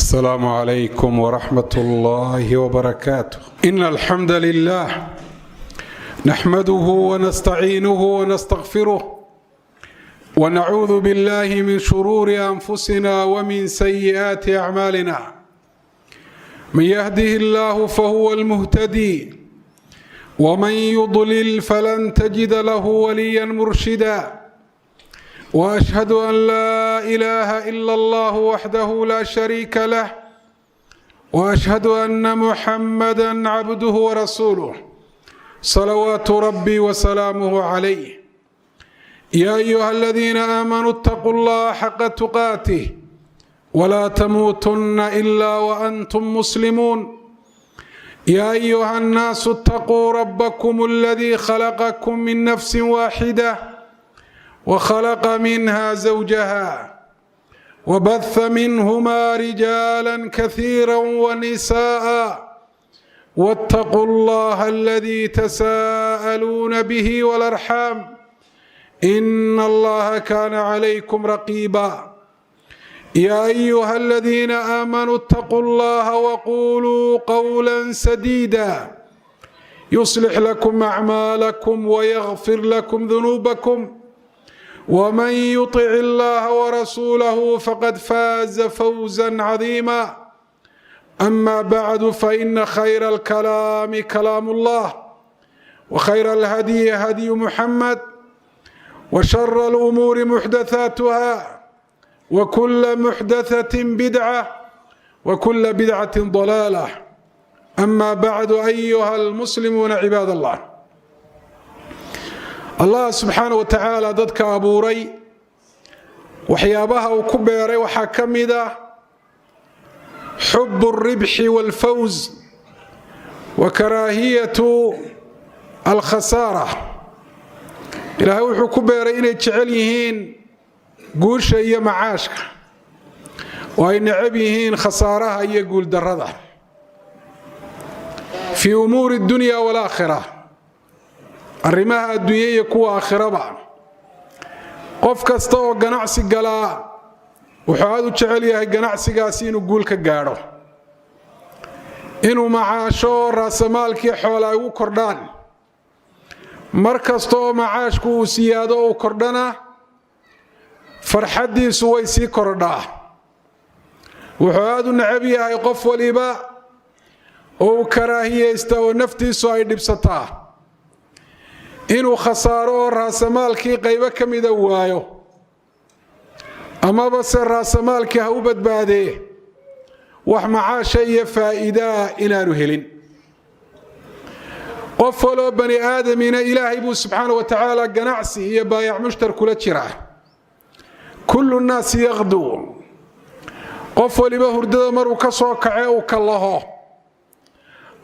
السلام عليكم ورحمة الله وبركاته. إن الحمد لله نحمده ونستعينه ونستغفره ونعوذ بالله من شرور أنفسنا ومن سيئات أعمالنا. من يهده الله فهو المهتدي ومن يضلل فلن تجد له وليا مرشدا. وأشهد أن لا إله إلا الله وحده لا شريك له وأشهد أن محمدا عبده ورسوله صلوات ربي وسلامه عليه. يا أيها الذين آمنوا اتقوا الله حق تقاته ولا تموتن إلا وأنتم مسلمون. يا أيها الناس اتقوا ربكم الذي خلقكم من نفس واحدة وخلق منها زوجها وبث منهما رجالا كثيرا ونساء واتقوا الله الذي تساءلون به والأرحام إن الله كان عليكم رقيبا. يا أيها الذين آمنوا اتقوا الله وقولوا قولا سديدا يصلح لكم أعمالكم ويغفر لكم ذنوبكم ومن يطع الله ورسوله فقد فاز فوزا عظيما. أما بعد فإن خير الكلام كلام الله وخير الهدي هدي محمد وشر الأمور محدثاتها وكل محدثة بدعة وكل بدعة ضلالة. أما بعد أيها المسلمون عباد الله، allah subxaana wa tacaala dadka abuuray waxyaabaha uu ku beeray waxaa ka mid ah xubu alribxi waalfawz wa karaahiyatu alkhasaara. ilaahay wuxuu ku beeray inay jecel yihiin guusha iyo macaashka oo ay necab yihiin khasaaraha iyo guuldarrada fii umuuri dunya waalaakhira, arrimaha adduunya iyo kuwa aakhiraba. qof kasta oo ganacsi galaa wuxuu aad u jecel yahay ganacsigaasi inuu guul ka gaadho, inuu macaasho raasamaalkii xoola ay ugu kordhaan. mar kasta oo macaashku uu siyaado uu kordhana farxaddiisu way sii kordhaa. wuxuu aad u necab yahay qof waliba oo uu karaahiyaysta oo naftiisu ay dhibsataa inuu khasaaro oo raasamaalkii qaybo ka mida waayo, amaba se raasamaalkii ha u badbaadee wax macaasha iyo faa'iidaa inaanu helin. qof waloo bani aadamina ilaahay buu subxaana wa tacaala ganacsi iyo baayac mushtar kula jiraa. kullu nnaasi yaqduu, qof waliba hurdada maruu ka soo kace uu ka laho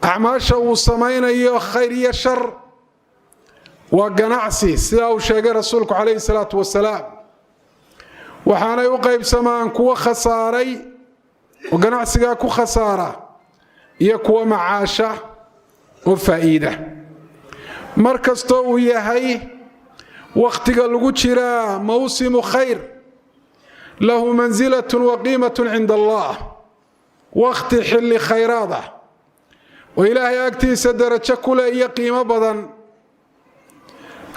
acmaasha uu samaynayo khayr iyo shar waa ganacsi, sidaa uu sheegay rasuulku calayhi salaatu wasalaam. waxaanay u qaybsamaan kuwa khasaaray oo ganacsigaa ku khasaara iyo kuwa macaasha oo faa'iida. mar kastoo uu yahay wakhtiga lagu jiraa mawsimu khayr lahu mansilatun wa qiimatun cinda allah, wakhti xilli khayraada oo ilaahay agtiisa darajo ku leh iyo qiimo badan.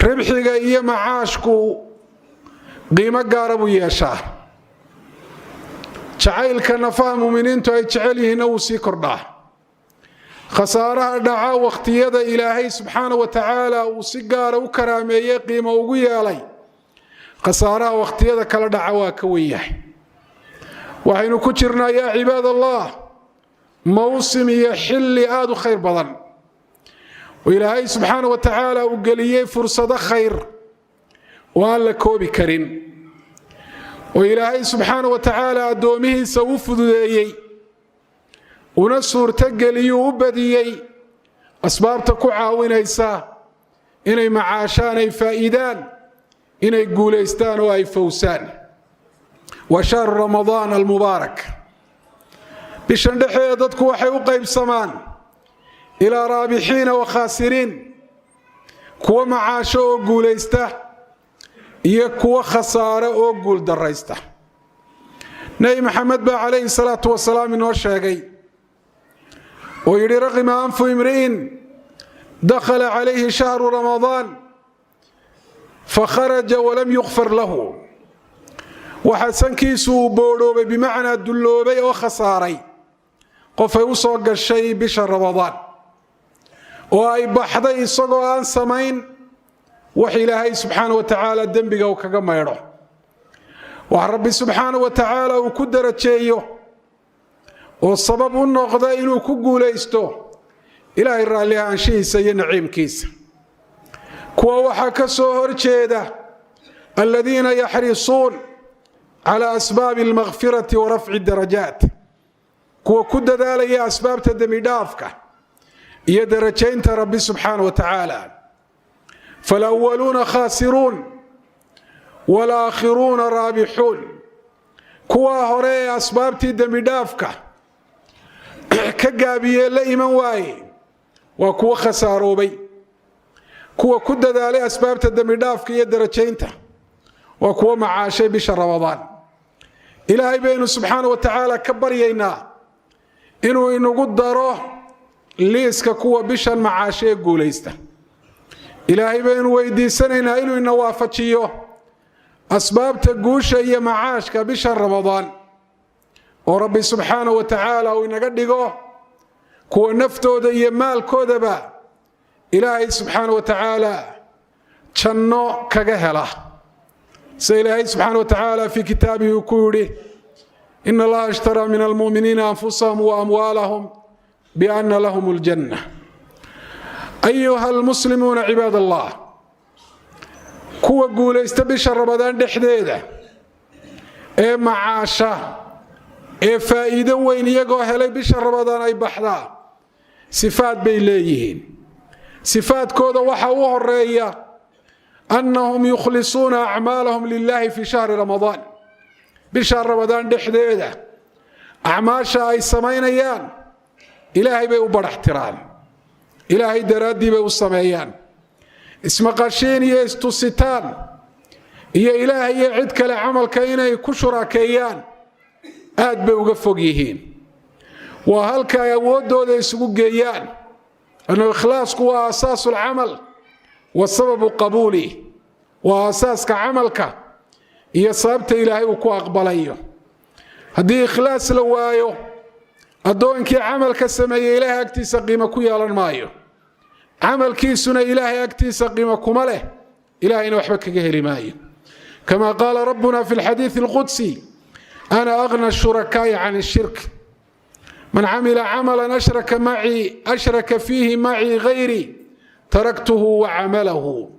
ribxiga iyo macaashku qiimo gaara buu yeeshaa. jacaylka nafaha muminiintu ay jecel yihiinna wuu sii kordhaa. khasaaraha dhaca wakhtiyada ilaahay subxaana wa tacaala uu si gaara u karaameeyey qiimo ugu yeelay, khasaaraha wakhtiyada kala dhaca waa ka wen yahay. waxaynu ku jirnaa yaa cibaad allah mawsim iyo xilli aad u khayr badan oo ilaahay subxaana wa tacaala uu geliyey fursado khayr oo aan la koobi karin, oo ilaahay subxaana wa tacaala addoomihiisa u fududeeyey una suurtogeliyuu u badiyey asbaabta ku caawinaysa inay macaashaan, ay faa'iidaan, inay guulaystaan oo ay fawsaan. waa shahru ramadaan almubaarak. bishan dhexeeda dadku waxay u qaybsamaan ilaa raabixiina wa khaasiriin, kuwa macaasho oo guulaysta iyo kuwa khasaare oo guul daraysta. nabi maxamed baa calayhi salaatu wasalaam inoo sheegay oo yidhi raqima anfu imri'in dakhala calayhi shahru ramadaan fakharaja walam yukfar lahu waxaa sankiisu uu boodhoobay bimacnaa dulloobay oo khasaaray qofay u soo gashay bisha ramadaan oo ay baxday isagoo aan samayn wax ilaahay subxaana wa tacaala dembiga uu kaga maydho wax rabbi subxaana wa tacaala uu ku darajeeyo oo sabab u noqda inuu ku guulaysto ilaahay raalli ahaanshihiisa iyo naciimkiisa kuwa waxaa ka soo horjeeda aladiina yaxrisuun calaa asbaabi almakfirati wa rafci darajaat kuwa ku dadaalaya asbaabta dembidhaafka iyo darajaynta rabbi subxaana wa tacaala falأwaluuna khaasiruun wاlaakhiruuna raabixuun kuwaa hore ee asbaabtii dembidhaafka ka gaabiyee la iman waaye waa kuwo khasaaroobay kuwa ku dadaalay asbaabta dembidhaafka iyo darajaynta waa kuwo macaashay bisha ramadaan ilaahay baynu subxaana wa tacaala ka baryaynaa inuu inagu daro liiska kuwa bishan macaashay ee guulaysta ilaahay baynu weydiisanaynaa inuu ina waafajiyo asbaabta guusha iyo macaashka bishan ramadaan oo rabbi subxaana wa tacaala uu inaga dhigo kuwa naftooda iyo maalkoodaba ilaahay subxaana wa tacaala janno kaga hela sida ilaahay subxaana wa tacaala fii kitaabihi uu ku yidhi ina allaha ishtaraa min almu'miniina anfusahum wa amwaalahum bianna lahum aljanna ayuha almuslimuuna cibaad allah kuwa guulaysta bisha ramadaan dhexdeeda ee macaasha ee faa'iido weyn iyagoo helay bisha ramadaan ay baxdaa sifaad bay leeyihiin sifaadkooda waxaa u horeeya annahum yukhlisuuna acmaalahum lilahi fii shahri ramadaan bisha ramadaan dhexdeeda acmaasha ay samaynayaan ilaahay bay u badhaxtiraan ilaahay daraaddii bay u sameeyaan ismaqashiin iyo istusitaan iyo ilaahay iyo cid kale camalka inay ku shuraakeeyaan aad bay uga fog yihiin waa halka ay awooddooda isugu geeyaan annu ikhlaasku waa asaasu alcamal wa sababu qabuulih waa asaaska camalka iyo sababta ilaahay uu ku aqbalayo haddii ikhlaas la waayo addoonkii camalka sameeyey ilaahay agtiisa qiimo ku yeelan maayo camalkiisuna ilaahay agtiisa qiimo kuma leh ilaahayna waxba kaga heli maayo kama qaala rabbuna fi alxadiidi alqudsi ana agna ashurakaa'i can ashirk man camila camalan ashraka fiihi macii gayri taraktuhu wa camalahu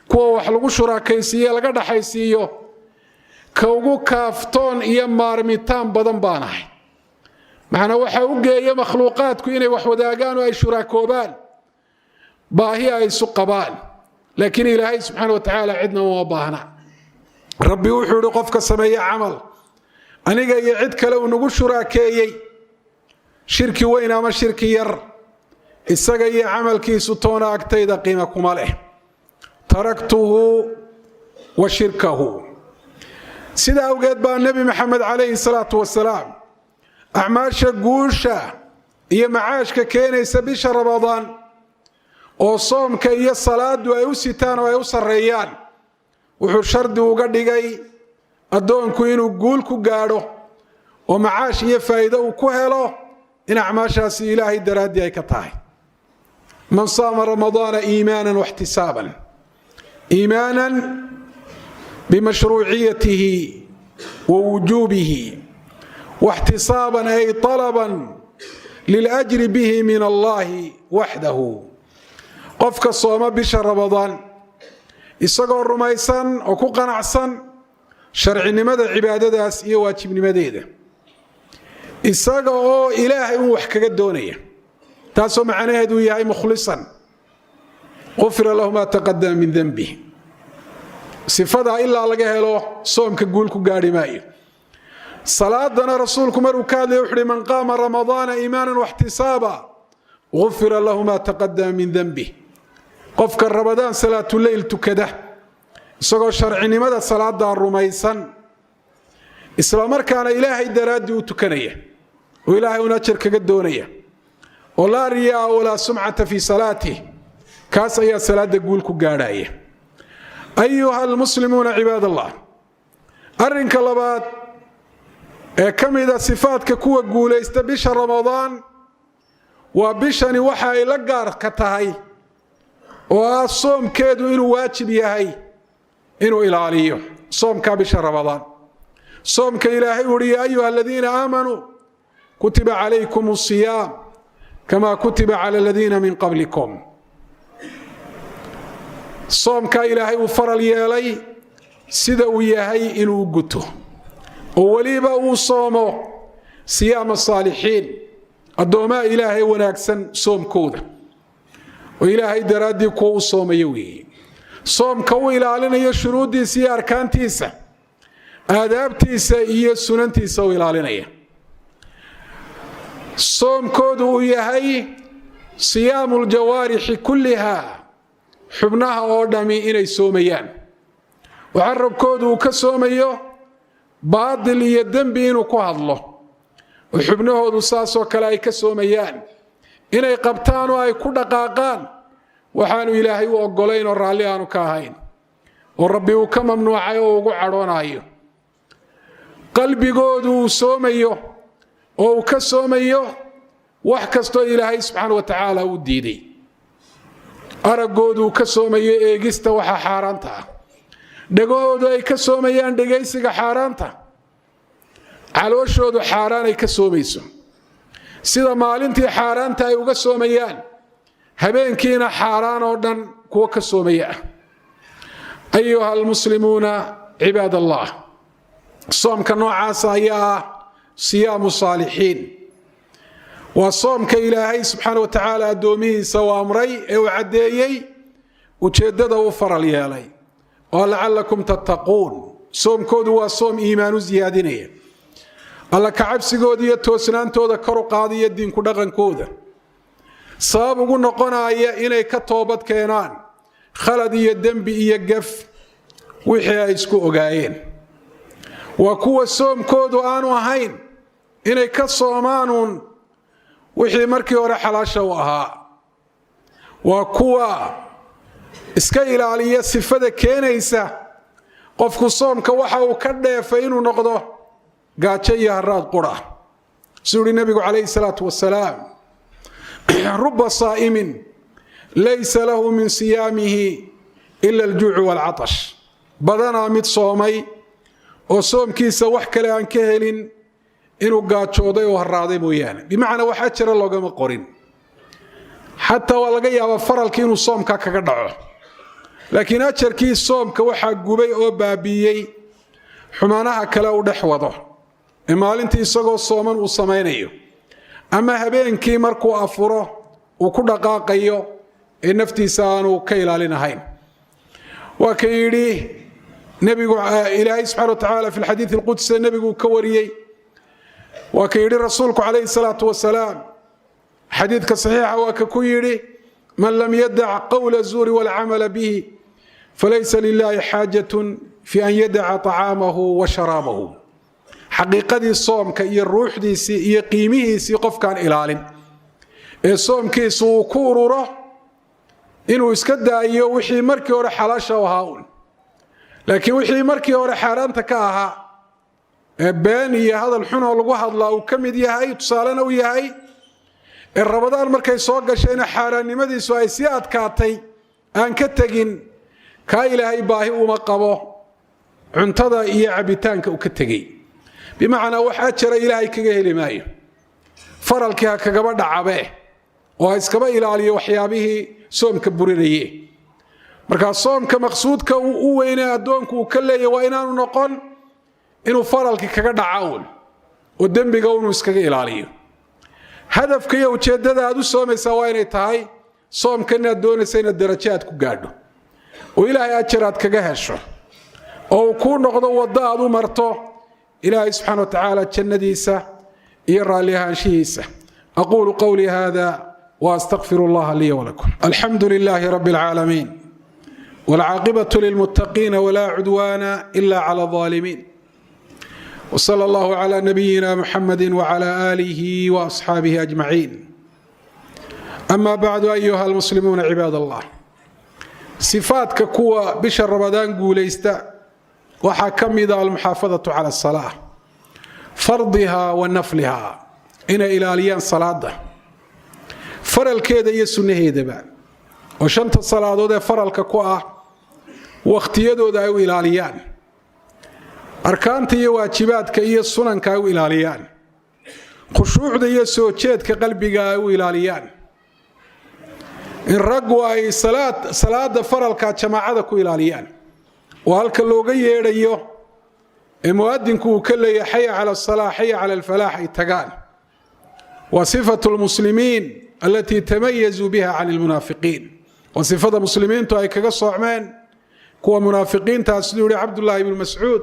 kuwa wax lagu shuraakaysiiye laga dhaxaysiiyo ka ugu kaaftoon iyo maarmitaan badan baan ahay macnaa waxaa u geeya makhluuqaadku inay wax wadaagaan oo ay shuraakoobaan baahi ay isu qabaan laakiin ilaahay subxaana wa tacaala cidna uma baahna rabbi wuxuu yidhi qofka sameeya camal aniga iyo cid kale uu nagu shuraakeeyey shirki weyn ama shirki yar isaga iyo camalkiisu toona agtayda qiimo kuma leh taraktuhu wa shirkahu sida awgeed baa nebi maxamed calayhi salaatu wasalaam acmaasha guusha iyo macaashka keenaysa bisha ramadaan oo soomka iyo salaadu ay u sitaan oo ay u sarreeyaan wuxuu shardi uga dhigay addoonku inuu guul ku gaadho oo macaash iyo faa'iido uu ku helo in acmaashaasi ilaahay daraaddii ay ka tahay man saama ramadaana iimaanan waxtisaaban iimaanan bimashruuciyatihi wa wujuubihi واحتسابا أي طلبا للأجر به من الله وحده قفك الصوم بشهر رمضان isagoo rumaysan oo ku qanacsan sharcinimada cibaadadaas iyo waajibnimadeeda isaga oo ilaahay uu wax kaga doonaya taasoo macnaheedu yahay mukhlisan qufira lahu ma taqaddama min dhanbi sifada ilaa laga helo soomka guul ku gaari maayo salaadana rasuulku maruu ka hadlay wuxuu man qaama ramadaana iimaanan waxtisaaba qufira lahu ma taqaddama min dhanbi qofka ramadaan salaatu layl tukada isagoo sharcinimada salaada rumaysan isla markaana ilaahay daraadii u tukanaya oo ilaahay una ajir kaga doonaya oo laa riyaa walaa sumcata fi salaatih kaas ayaa salaada guul ku gaadhaya ayuha almuslimuuna cibaadallah arrinka labaad ee ka mida sifaadka kuwa guulaysta bisha ramadaan waa bishani waxa ay la gaar ka tahay oo ah soomkeedu inuu waajib yahay inuu ilaaliyo soomka bisha ramadaan soomka ilaahay uu yiri ayuha alladina aamanu kutiba alaykumus siyam kama kutiba ala alladina min qablikum soomka ilaahay uu faral yeelay sida uu yahay inuu guto oo waliba uu soomo siyaam saalihiin adooma ilaahay wanaagsan soomkooda oo ilaahay daraadii ku soomayo weey soomka uu ilaalinayo shuruudiisa iyo arkaantiisa aadaabtiisa iyo sunantiisa uu ilaalinaya soomkoodu uu yahay siyaamul jawaarih kullaha xubnaha oo dhami inay soomayaan وعربكoodu uu ka soomayo baadil iyo dambi inuu ku hadlo oo xubnahoodu saasoo kale ay ka soomayaan inay qabtaan oo ay ku dhaqaaqaan waxaanu ilaahay u ogolayn oo raalli aanu ka ahayn oo rabbi uu ka mamnuucay oo ugu cadhoonayo qalbigoodu uu soomayo oo uu ka soomayo wax kastoo ilaahay subxaanahu wa tacaala uu diiday aragoodu uu ka soomayo eegista waxa xaaraanta ah dhagahoodu ay ka soomayaan dhagaysiga xaaraanta calooshoodu xaaraan ay ka soomayso sida maalintii xaaraanta ay uga soomayaan habeenkiina xaaraan oo dhan kuwa ka soomaya ayuha almuslimuuna cibaadallah soomka noocaas ayaa siyaamu saalihiin waa soomka ilaahay subxaanahu wa tacaala addoomihiisa u amray ee uu caddeeyey ujeeddada uu faral yeelay ولعلكم تتقون صومكود وصوم إيمان زيادينية الله كعبسكود يتوسنانتود كرو قاضي الدين كدغنكود صابو نقنا إني كتوبت كينان خلد يدن بيقف وحيا يسكو أغاين وكو صومكود آنو هين إني كصومانون وحي مركي ورحلاشا وها وكو iska ilaaliya sifada keenaysa qofku soomka waxa uu ka dheefay inuu noqdo gaajo iyo haraad qura suuri nabigu kaleey salaatu wasalaam rubba saa'imin laysa lahu min siyamihi illa al-ju' wal-'atash badana mid soomay oo soomkiisa wax kale aan ka helin inuu gaajooday oo haraaday mooyaan bimaana waxa jira loogama qorin hatta walaga yaabo faralka inuu soomka kaga dhaco laakiin ajarkii soomka waxa gubay oo baabiyay xumaanaha kale u dhaxwado ee maalintii isagoo sooman uu sameeyo ama habeenkii markuu afuro uu ku dhaqaaqayo ee naftiisa aanu ka ilaalinahayn waa ka yiri nabigu ilaahay subhanahu wa ta'ala fi alhadith alqudsi nabigu ka wariyay waa ka yiri rasuulku kaleey salaatu wasalaam hadithka saxiixa waa ka ku yiri man lam yad'a qawla zuri wal 'amala bihi فليس لله حاجة في أن يدع طعامه وشرابه حقيقة الصوم كي الروح دي سي قيمه سي قف كان إلال الصوم كي سوكوره إنه يسكد أيه وحي مركي ورا حلاشة وهاون لكن وحي مركي ورا حاران تكاها باني هذا الحنة والقوة الله وكم دي هاي تصالنا وياهي الرمضان مركي سوق شينا حاران نمدي سواي سياد كاتي أن كتجين ka ilaahay baahi uma qabo cuntada iyo cabitaanka uu ka tagay bimaana waxa jira ilaahay kaga heli maayo faralka kaga dhacabe oo iskaba ilaaliyo waxyaabihii soomka burinayay marka soomka maqsuudka uu weynaa adoonku uu ka leeyahay waa inaanu noqon inuu faralka kaga dhacawn oo dambiga uu iskaga ilaaliyo hadafka iyo ujeedada aad u soomaysaa waa inay tahay soomkana doonaysa in darajaad ku gaadho وإلهي أجرات كجهشه أو كون نقض وضاء ذو مرته إلهي سبحانه وتعالى جنديسة يرى لها شيسة أقول قولي هذا وأستغفر الله لي ولكم الحمد لله رب العالمين والعاقبة للمتقين ولا عدوان إلا على الظالمين وصلى الله على نبينا محمد وعلى آله وأصحابه أجمعين. أما بعد أيها المسلمون عباد الله، صفاتك كوا بشر رمضان قوليستا وحكمد المحافظة على الصلاة فرضها ونفلها إن إلاليان صلاة فرل كيدا يسنه هيدبا وشنت الصلاة ده فرل كوا واختيادو ده إلاليان أركانتي iyo waajibaadka iyo sunanka ay u ilaaliyaan khushuucda iyo soo jeedka qalbiga ay u ilaaliyaan in raggu ay salaada faralka jamaacada ku ilaaliyaan oo halka looga yeedhayo ee muadinku uu ka leeyahay hayya ala salaah hayya ala al-falah ay tagaan wa sifatu al-muslimiin allati tamayyazu biha 'an al-munafiqin wa sifatu muslimiintu ay kaga soocmeen kuwa munaafiqiinta sidoo Abdullah ibn Mas'ud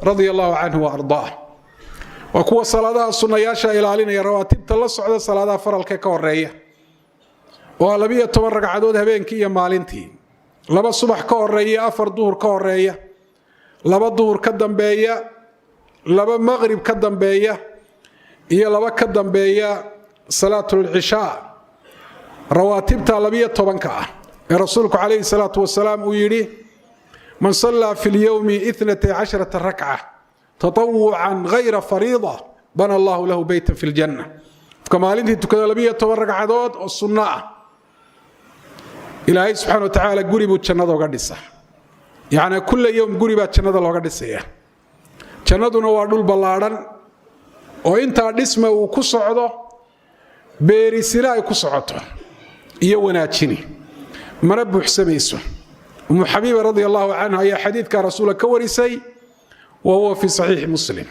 رضي الله عنه وأرضاه وكوا صلاة السنة ياشا إلى علينا رواتب تلص على صلاة فرل كورية وغالبية تمرق عدود هبين كي مالنتي لبا الصبح كورية أفر ظهر كورية لبا الظهر كدن بيا لبا مغرب كدن بيا إيا لبا كدن بيا صلاة العشاء رواتب تلبية تبنكا رسولك عليه الصلاة والسلام ويري من صلى في اليوم 12 ركعة تطوعا غير فريضة بنى الله له بيتا في الجنة كما لنتي تكلبية تورق عدود الصناعة إلهي سبحانه وتعالى قريبوا تشنده وقدسه يعني كل يوم قريبا تشنده وقدسه تشنده نوادو البلاران وإنت اسمه وكسعده بيرسلاء كسعته يوناتشني مربو حسميسه أم حبيبة رضي الله عنها هي حديث كان رسول كورسي وهو في صحيح مسلم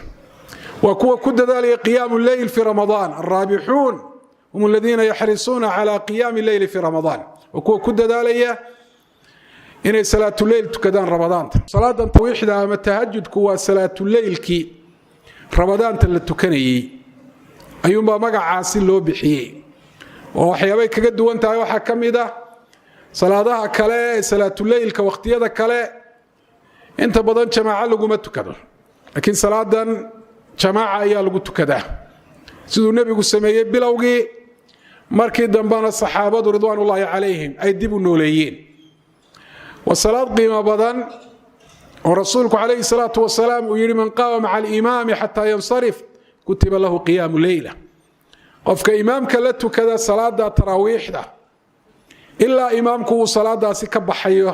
وكو كد ذلك قيام الليل في رمضان الرابحون هم الذين يحرصون على قيام الليل في رمضان وكو كد ذلك إن صلاة الليل تكدان رمضان صلاة توحدة أما التهجد كوا صلاة الليل كي رمضان تلتكني أيما مقع عاسل لو بحيي وحيابيك قد وانت أيوحا كميدة صلاة كلا صلاة الليل كوقتية كلا أنت بدن جماعة لقوم تكذا لكن صلاة جماعة يا لقوم تكذا سيد النبي قسمي بلوجي مركي دنبان الصحابة رضوان الله عليهم أي دبوا النوليين والصلاة قيمة بدن ورسولك عليه الصلاة والسلام ويري من قام مع الإمام حتى ينصرف كتب له قيام الليلة وفك إمام كلت كذا صلاة تراويح ده إلا إمامكو صلاة سكب حيو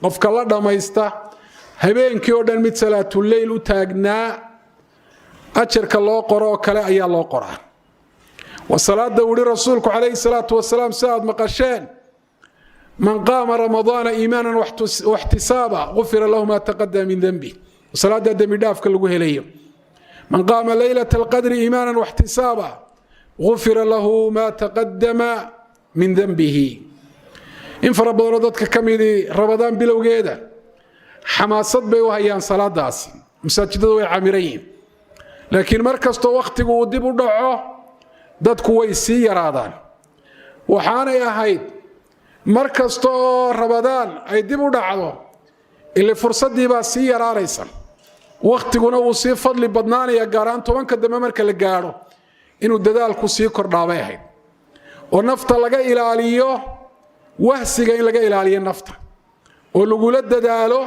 قفك الله دميستا هبين كيودن مت صلاة الليل تاجنا أشرك الله قرأ كلا أي الله قرأ والصلاة دوري رسولك عليه الصلاة والسلام ساد مقشين من قام رمضان إيمانا واحتسابا غفر له ما تقدم من ذنبه وصلاة دم داف كل جهليه من قام ليلة القدر إيمانا واحتسابا غفر له ما تقدم من ذنبه إن فربضردك كميدي رمضان بلو جيدا حماسات بيوهيان صلاة داسي مساجد وي عامرين لكن مركز تو وقت وديبو دعو دادكو ويسي يرادان وحانا يا هيد مركز تو رمضان اي ديبو دعو اللي فرصة ديبا سي يراريسا وقت قنو سي فضل بدناني يا قاران تو منك دمامرك اللي قارو إنو دادالكو سي كردابي هيد ونفط لغا إلاليو وهسيغا إن لغا إلاليو النفط ولغولة دادالو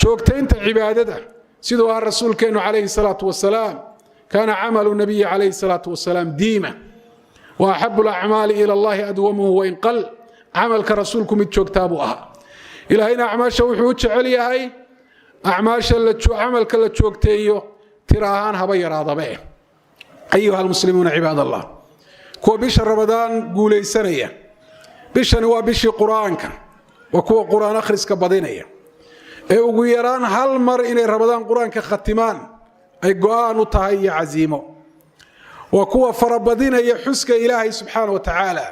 جوكتين عبادته سيدوها الرسول كانوا عليه الصلاة والسلام كان عمل النبي عليه الصلاة والسلام ديما وأحب الأعمال إلى الله أدومه وإن قل عمل كرسولكم تشوكتابوها إلى هنا أعماش وحوش عليها هاي أعماش اللي عمل كلا تشوكتيو تراهان هبير هذا بيه أيها المسلمون عباد الله كو بشر رمضان قولي سنية بشر هو بشي قرآنك وكو قرآن أخرسك بدينية ugu yaraan hal mar inay ramadaan quraanka khatimaan ay go'aan u tahay aziimo wa kuwa farabadinaya xuska ilaahay subhanahu wa ta'ala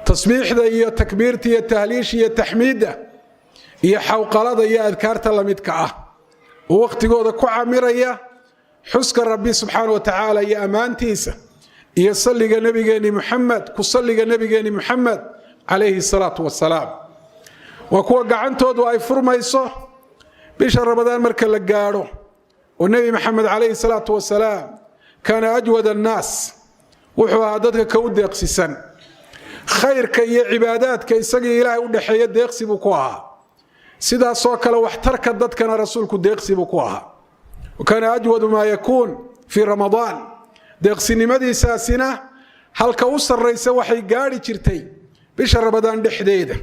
tasbiixda iyo takbiirta iyo tahliish iyo tahmiida iyo xawqalada iyo adkaarta la midka ah oo waqtigooda ku camiraya xuska rabbi subhanahu wa ta'ala iyo amaantiisa iyo salliga nabigeeni Muhammad ku salliga nabigeeni Muhammad alayhi salatu wassalaam وكوا قعنتود واي فرميسو بيش رمضان مركا لا غاaro والنبي محمد عليه الصلاة والسلام كان أجود الناس وحوها ددك كود يقسسن خير كي عبادات كي سقي إلهي ودحية ديقسي بكوها سيدا صوك لو احترك ددك رسولك ديقسي بكوها وكان أجود ما يكون في رمضان ديقسي نمدي ساسنا هل كوصر رئيس وحي قاري ترتي بشر رمضان دحديده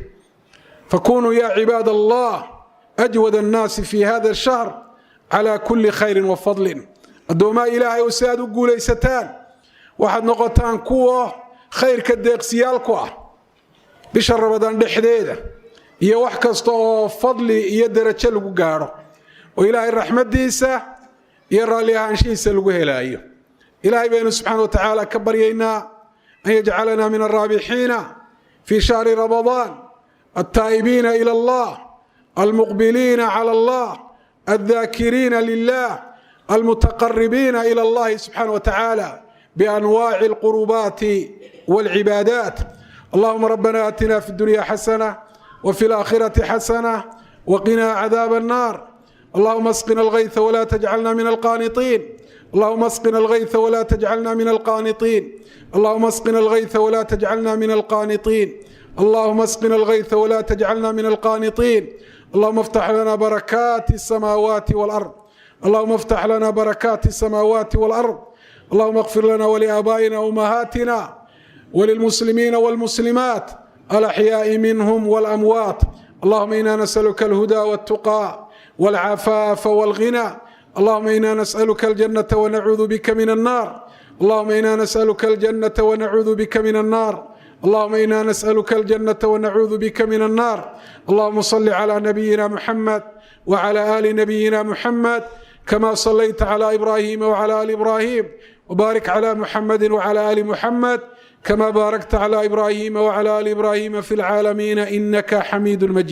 فكونوا يا عباد الله أجود الناس في هذا الشهر على كل خير وفضل الدوما إلهي وساد وقولي ستان واحد نقطان كوه خير كديقسيالكوه بشر رمضان دحديده iyo wax kasta oo fadli iyo darajo lagu gaaro oo ilaahay raxmadiisa iyo raali ahaanshiisa lagu helaayo ilaahay baynu subhanahu wa ta'ala ka baryaynaa an yaj'alana min ar-rabihin fi shahr ramadan at-taibin ila Allah al-muqbilin ala Allah الذاكرين لله المتقربين إلى الله سبحانه وتعالى بأنواع القربات والعبادات اللهم ربنا آتنا في الدنيا حسنة وفي الآخرة حسنة وقنا عذاب النار اللهم اسقنا الغيث ولا تجعلنا من القانطين اللهم اسقنا الغيث ولا تجعلنا من القانطين اللهم اسقنا الغيث ولا تجعلنا من القانطين اللهم اسقنا الغيث ولا تجعلنا من القانطين اللهم افتح لنا بركات السماوات والأرض اللهم افتح لنا بركات السماوات والأرض اللهم اغفر لنا ولآبائنا وأمهاتنا وللمسلمين والمسلمات الأحياء منهم والأموات اللهم إنا نسألك الهدى والتقى والعفاف والغنى اللهم إنا نسألك الجنة ونعوذ بك من النار اللهم إنا نسألك الجنة ونعوذ بك من النار اللهم إنا نسألك الجنة ونعوذ بك من النار اللهم صل على نبينا محمد وعلى آل نبينا محمد كما صليت على إبراهيم وعلى آل إبراهيم وبارك على محمد وعلى آل محمد كما باركت على إبراهيم وعلى آل إبراهيم في العالمين إنك حميد مجيد.